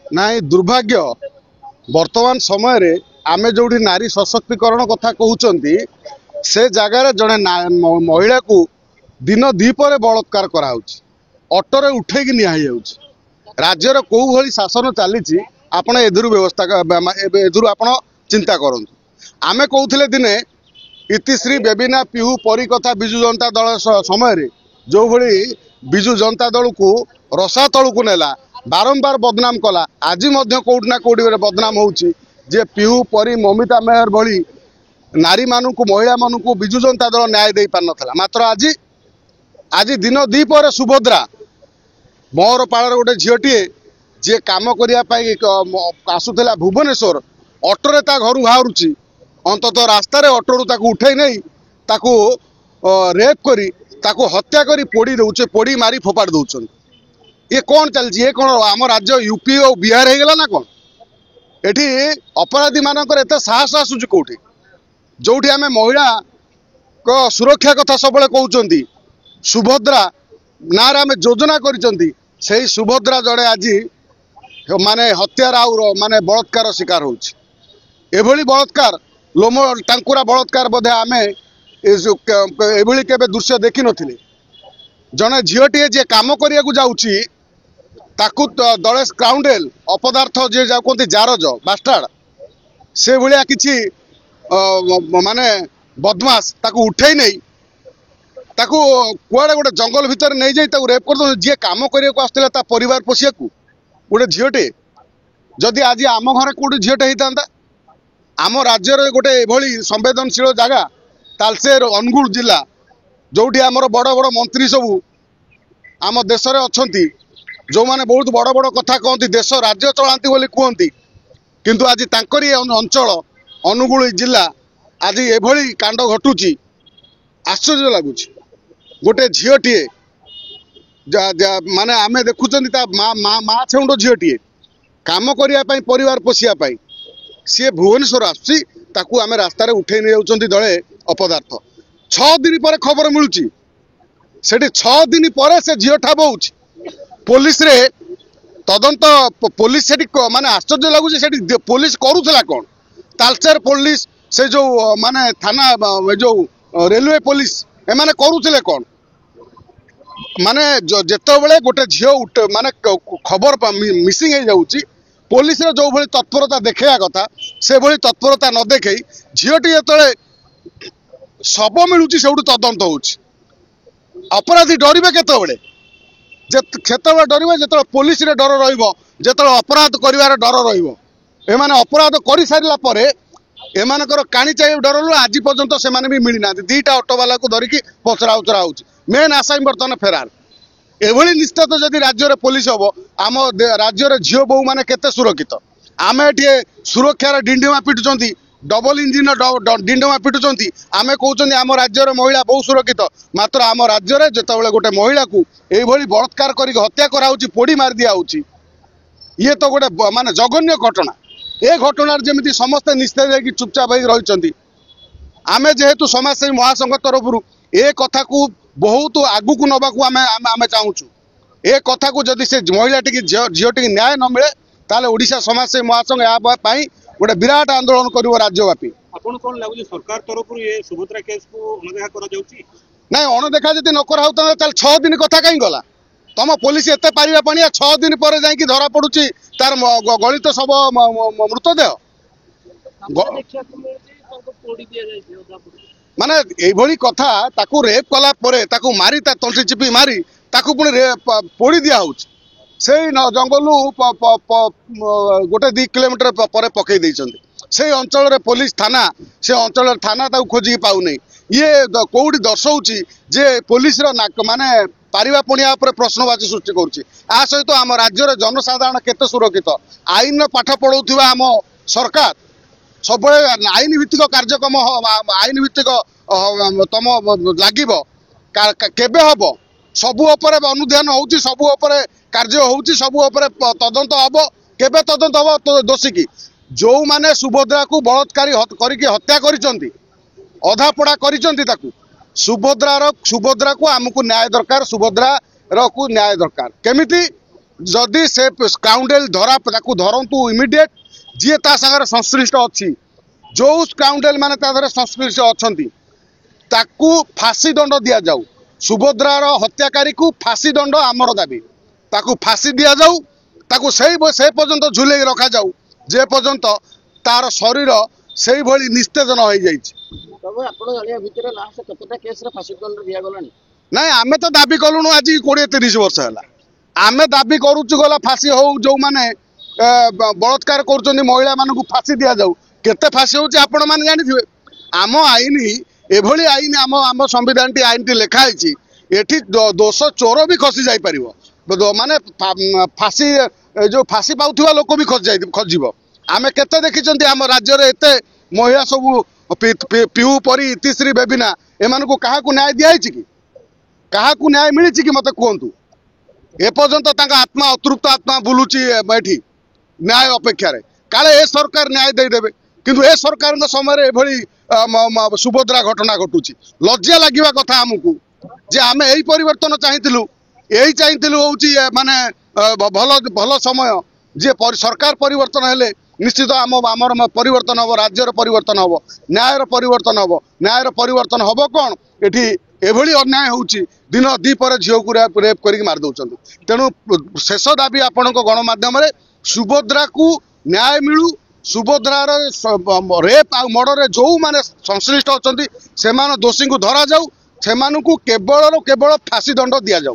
नाई दुर्भाग्य वर्तमान समय रे आमे जोठी नारी सशक्तिकरण कथा कहउचंती से जगार जड़े महिला को दिन दीपर बलात्कार कराउछि ऑटोरे उठे की निया जाउछि राज्यर कौ भली शासन चली आपण एदुरु व्यवस्था एदुरु आपण चिंता करंतु आमे कहउथिले दिने इतिश्री बेबिना पिहू परी कथा विजु जनता दल समय रे जो भली विजु जनता दल को रसा तलू को नेला बारंबार बदनाम कला आज कौट ना कौटी बदनाम होउछि जे पिहू परी ममिता मेहर भली नारी मानू महिला मानू विजु जनता दल न्याय दे पार नथला मात्र आज आज दिन दीपर सुभद्रा मोर पाड़ गोटे झीटीए जे काम करने आसुला भुवनेश्वर ऑटोरे ता घर बाहर अंतत रास्तार ऑटोरू ताकू उठे नहीं ताकू रेप करी ताकू हत्या करी पोड़ी दौचे पोड़ी मारी फोपाड़ दौरान ये कौन चलती ये कौन आम राज्य यूपी और बिहार हो गला ना कौन एठी अपराधी मानकर एत साहस आसूची कौटी जोठी आम महिला को सुरक्षा कथा सब कहते सुभद्रा ना आम योजना करी सुभद्रा जड़े आज माने हत्यार आउ माने बलात्कार शिकार होभली बलात्कार लोम टांकुरा बलात्कार बोधे आम एभली केबे दृश्य देखी नथिले जने झीटीए जे काम करिया को जाउची ताकू दले स्काउंडेल अपदार्थ जे कहते जारज बास्टार्ड से भाया किसी माने बदमाश ताकू उठे नहीं ताकू कुआड़े गोटे जंगल भितर नहीं जाई ताकू रेप कर जी काम करने आसला परिवार पोषिया गोटे झीटे जदि आज आम घर कौटे झीटे होता आम राज्यर गोटे एभली संवेदनशील जगह तालचेर अनुगुल जिला जोठी आमर बड़ बड़ मंत्री सबू आम देश में अच्छा जो माने बहुत बड़ बड़ कथा कहती देश राज्य चलांती बोली कहती किंतु आज तांकरी अंचल अनुगुल जिला आज एभली कांड घटुची आश्चर्य लगुच गोटे झीटीए माने आमे देखुचंती माँ छेउंड झीटीए काम करने परिवार पोषिया सी भुवनेश्वर आसुची ताकू आमे रास्तार उठे नहीं जाउचंती दले अपदार्थ 6 दिन पर खबर मिलुची सेठी 6 दिन पर से झील ठाब होउची पुलिस रे तदंत पुलिस सेठी माने आश्चर्य लगुची सेठी पुलिस करूथला कोन तालचेर पुलिस से जो माने थाना जो रेलवे पुलिस ए माने करूथले कोन माने जेतो बेले गोटे झील माने खबर मिसिंग हो जाउची पुलिस रे जो भली तत्परता देखा कथा से भली तत्परता न देखई झीटी जो शब मिलूची से तदंत होउची अपराधी डरबे केतबेले केतबेले डरबे जेतबेले पुलिस रे डर रहिबो जेतबेले अपराध करिवार डर रहिबो एमाने अपराध करि सारिला परे एमानकर काणी चाहिए डर आज पर्यंत से भी मिलना दीटा ऑटो वाला को धरिकी पचरा उचरा हो मेन आसामी बर्तमान फेरार एभली निश्चित जदि राज्य में पुलिस हम आम राज्य में झील बो मैंने केते सुरक्षित आम ये सुरक्षार डिंडिमा पिटुंट डबल इंजिन डिंडिमा पिटुंट आम कहते आम राज्य महिला बहुत सुरक्षित मात्र आम राज्य में जिते गोटे महिला को यही बलात्कार कर हत्या कराऊँच पोड़ी मार दिया ये तो गोटे माने जघन्य घटना ए घटना जमी समस्ते निस्तेज चुपचाप रही आम जेहेतु समाजसेवी महासंघ तरफ ए कथा को बहुत आगु को नवा आम चाहूँ ए कथा को जदि से महिला झीटी न्याय न मिले ताले ओडिशा समाजसेवी महासंघ यापाई गोटे विराट आंदोलन कर राज्यव्यापी सरकार तरफ ये सुभद्रा केस को अणदेखा ना अणदेखा जब न कर 6 दिन कथा कहीं गला तुम पुलिस एत पारिबा पानिया 6 दिन पर जाकि धरा पड़ुची तार गलित सब मृतदेह माने एभली कथा ताकू रेप कला परे ताकू मारी ता तंटी चिपी मारी ताकू पुणी पोड़ी दिया होउची से जंगल गोटे 2 किलोमीटर पर पकई देइचंदी से अंचल रे पुलिस थाना से अंचल थाना ताकू खोजी पाउ नहीं ये कोउडी दर्शाउची जे पुलिस रो माने पारिबा पुणिया उपर प्रश्नवाची सृष्टि करुच्ची आ सहित आम राज्य जनसाधारण केते सुरक्षित आईन पाठ पढ़ाउथिबा आम सरकार सब आईन भित्तिक कार्यक्रम आईन भित्तिक तुम लगे केबे हम सबू अनुध्यान होउची सबू कार्य होउची सबू तदंत हम केबे तदंत हम तो दोषी की जो माने सुभद्रा को बलात्कारी करके हत्या करिसंती अधापड़ा करिसंती ताकू सुभद्रा को आमको न्याय दरकार सुभद्रा को न्याय दरकार केमिति जदि से स्काउंडेल धरा ताकू धरतु इमिडिएट जी ता सागर संश्लिष्ट अच्छी जो स्काउंडेल माने ता धरे संश्लिष्ट अच्छी ताकू फांसी दंड दि जाऊ सुभद्रार हत्याकारी को फांसी दंड आमर दाबी ताकू फांसी दि जाऊ ताकू से पर्यंत झुले रखा जाऊ जे पर्यंत तार शरीर से भली निस्तेज न हो जाइछि। नाई आमे तो दाबी कलुनु आज 20-30 वर्ष है आमे दाबी करुचु गला फांसी हो जो माने बलात्कार कर महिला मान फांसी दि जाऊ केते फांसी होची आपण माने जानिथिबे। आम आईन एभली आईन आम आम संविधान टी आईन टी लिखाई एठी दोष चोर भी खसी जाई परिबो माने फांसी जो फांसी पाउथिबा लोक भी खजिब आमे केते देखिचंती आम राज्य रे एते महिला सब पिहू परी इतिश्री बेबिना एमानकु काहाकु न्याय दियाइछि कि काहाकु न्याय मिलिछि कि मते कहंतु ए पर्यंत तांका आत्मा अतृप्त आत्मा बुलुची बैठी न्याय अपेक्षा रे काले ए सरकार न्याय दे देबे किंतु ए सरकार समय रे एभली सुभद्रा घटना घटुची लज्जा लागिबा कथा हमकु जे आमे एही परिवर्तन चाहिथिलु एही चाहिथिलु होउची माने भल भल समय जे सरकार परिवर्तन हेले निश्चित आमर परिवर्तन हम राज्यर परिवर्तन हम न्यायर परिवर्तन हम न्यायर परिवर्तन हम कौन एठी एभली अन्याय होउची दिन दीपर झील को रेप कर मार दौरान तेणु शेष दाबी आपण गणमाध्यम सुभद्रा को न्याय मिलू सुभद्रार रेप आ मर्डर जो माने संश्लिष्ट अच्छा से दोषी को धरा जाऊ से केवल केवल फांसी दंड दि जाऊ।